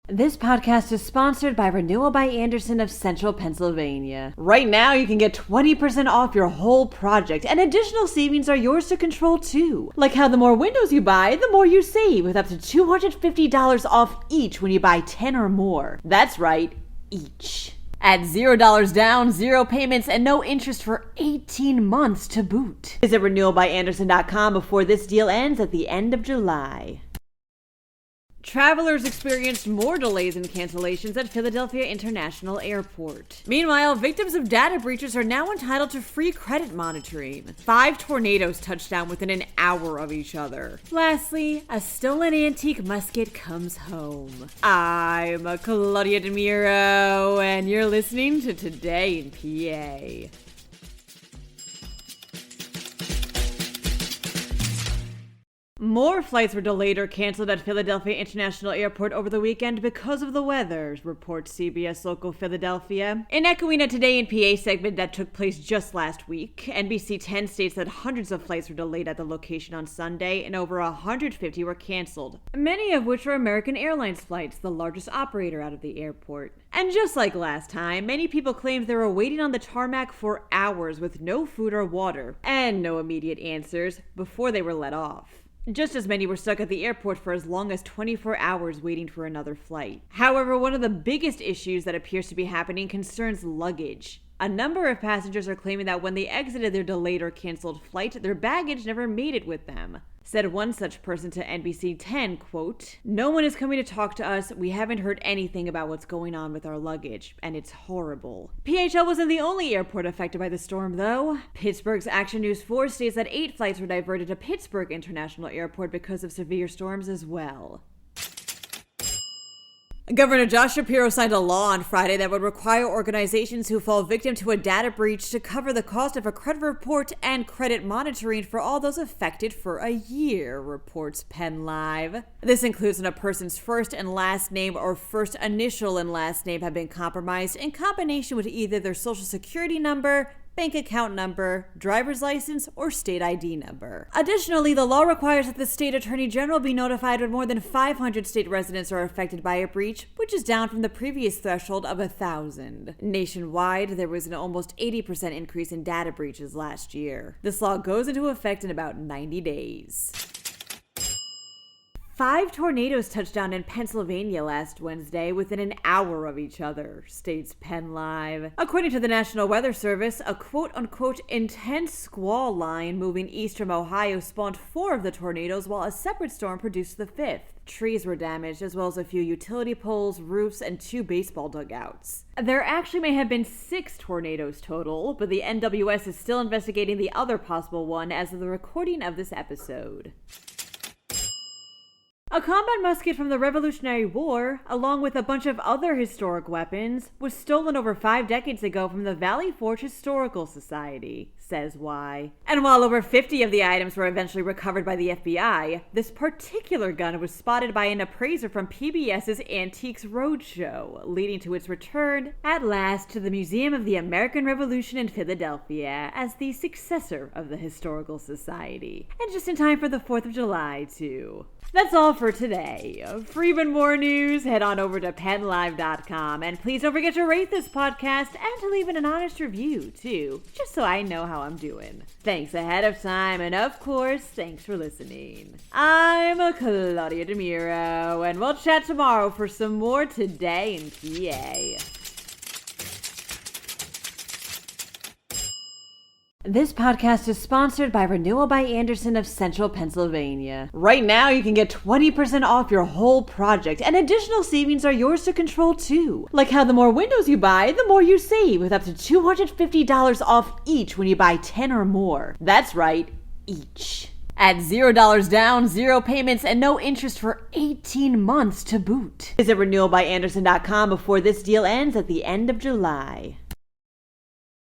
This podcast is sponsored by Renewal by Andersen of Central Pennsylvania. Right now, you can get 20% off your whole project, and additional savings are yours to control too. Like how the more windows you buy, the more you save, with up to $250 off each when you buy 10 or more. That's right, each. At $0 down, 0 payments, and no interest for 18 months to boot. Visit renewalbyandersen.com before this deal ends at the end of July. Travelers experienced more delays and cancellations at Philadelphia International Airport. Meanwhile, victims of data breaches are now entitled to free credit monitoring. 5 tornadoes touched down within an hour of each other. Lastly, a stolen antique musket comes home. I'm Claudia Dimuro, and you're listening to Today in PA. More flights were delayed or canceled at Philadelphia International Airport over the weekend because of the weather, reports CBS Local Philadelphia. In echoing a Today in PA segment that took place just last week, NBC 10 states that hundreds of flights were delayed at the location on Sunday and over 150 were canceled, many of which were American Airlines flights, the largest operator out of the airport. And just like last time, many people claimed they were waiting on the tarmac for hours with no food or water and no immediate answers before they were let off. Just as many were stuck at the airport for as long as 24 hours waiting for another flight. However, one of the biggest issues that appears to be happening concerns luggage. A number of passengers are claiming that when they exited their delayed or canceled flight, their baggage never made it with them. Said one such person to NBC 10, quote, "No one is coming to talk to us. We haven't heard anything about what's going on with our luggage, and it's horrible." PHL wasn't the only airport affected by the storm, though. Pittsburgh's Action News 4 states that 8 flights were diverted to Pittsburgh International Airport because of severe storms as well. Governor Josh Shapiro signed a law on Friday that would require organizations who fall victim to a data breach to cover the cost of a credit report and credit monitoring for all those affected for a year, reports PennLive. This includes when a person's first and last name or first initial and last name have been compromised in combination with either their social security number, bank account number, driver's license, or state ID number. Additionally, the law requires that the state attorney general be notified when more than 500 state residents are affected by a breach, which is down from the previous threshold of 1,000. Nationwide, there was an almost 80% increase in data breaches last year. This law goes into effect in about 90 days. 5 tornadoes touched down in Pennsylvania last Wednesday within an hour of each other, states PennLive. According to the National Weather Service, a quote-unquote intense squall line moving east from Ohio spawned 4 of the tornadoes while a separate storm produced the 5th. Trees were damaged, as well as a few utility poles, roofs, and 2 baseball dugouts. There actually may have been 6 tornadoes total, but the NWS is still investigating the other possible one as of the recording of this episode. A combat musket from the Revolutionary War, along with a bunch of other historic weapons, was stolen over 5 decades ago from the Valley Forge Historical Society, says why. And while over 50 of the items were eventually recovered by the FBI, this particular gun was spotted by an appraiser from PBS's Antiques Roadshow, leading to its return, at last, to the Museum of the American Revolution in Philadelphia as the successor of the Historical Society. And just in time for the 4th of July, too. That's all for today. For even more news, head on over to PennLive.com, and please don't forget to rate this podcast and to leave it an honest review, too, just so I know how I'm doing. Thanks ahead of time, and of course, thanks for listening. I'm Claudia Dimuro, and we'll chat tomorrow for some more Today in PA. This podcast is sponsored by Renewal by Andersen of Central Pennsylvania. Right now, you can get 20% off your whole project, and additional savings are yours to control too. Like how the more windows you buy, the more you save, with up to $250 off each when you buy 10 or more. That's right, each. At $0 down, 0 payments, and no interest for 18 months to boot. Visit renewalbyandersen.com before this deal ends at the end of July.